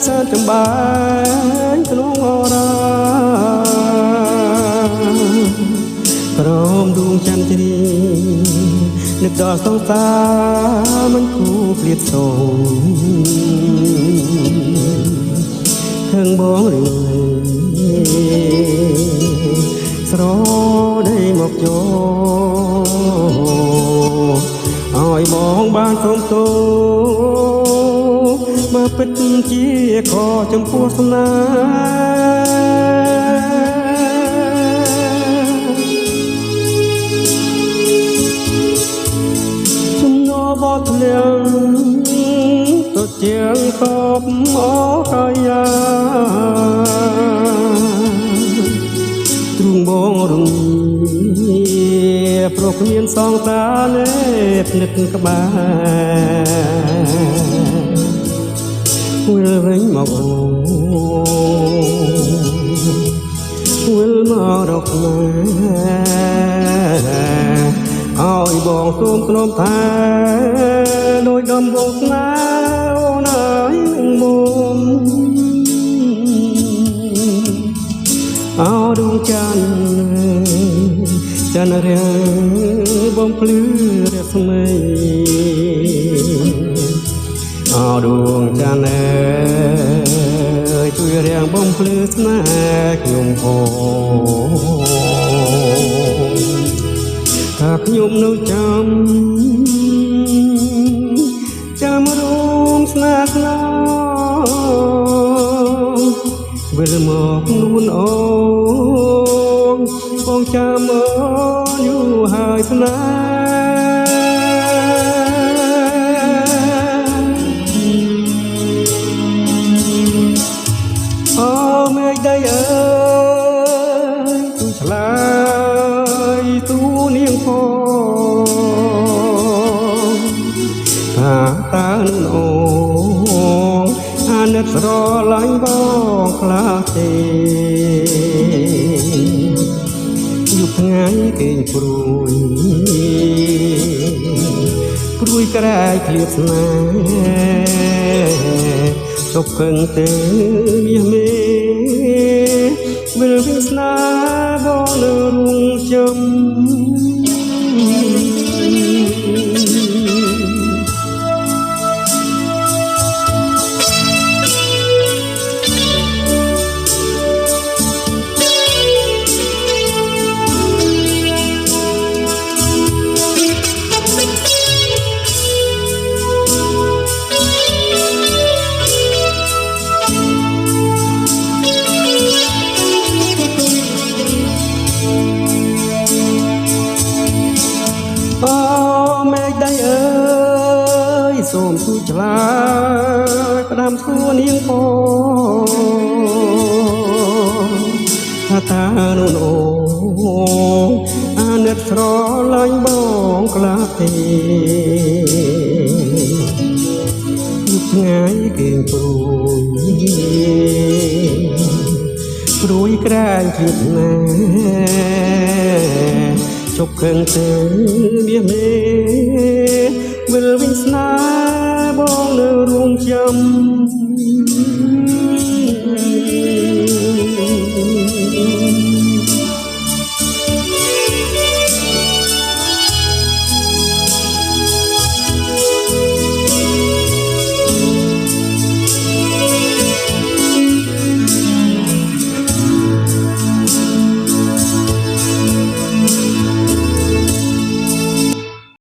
សានចំបានក្នុងអរាក្រមដួងចន្ទជ្រានឹកដល់សង្សារមិនគូព្រាបសូខឹងបងឬស្រដីមកចូលឲ្យបងបានសូមទោបើពិតជាខចំពោះស្នេហ៍ជំនោបធ្លាក់ទៅជាងកបអកាយាទ្រូងបងរងព្រោះគ្មានសងតាលេបនឹកក្បែរវិលវិញមកវិលមករកឲ្យបងសូមធ្នមថាដោយដំបងស្នាអូនអើយមុំអោដួងច័ន្ទចន្ទរាបំភ្លឺរស្មីអោដួងច័ន្ទអើយជួយរាំងបំភ្លឺស្នេហ៍ខ្ញុំថាខ្ញុំនៅចាំរួមស្នេហ៍ខ្លោវិលមកនួនអូនបងចាំអូនយូរហើយស្នេហ៍អូមេឃដីអើយទូឆ្លើយទូនាងផងថាតើនួនអូនអាណិតស្រឡាញ់បងខ្លះទេយប់ថ្ងៃគេងព្រួយក្រែកឃ្លាតស្នេហ៍ចុកកឹងទេមាសមេវិលវិញស្នេហ៍បងនៅរួងចំសូមទូឆ្លើយផ្ដាំសួរនាងផងថាតើនោះអូអាណិតស្រឡាញ់បងខ្លះទេយប់ថ្ងៃគេងព្រួយក្រែងឃ្លាតណាស់ចុកខឹងទេមាសមេ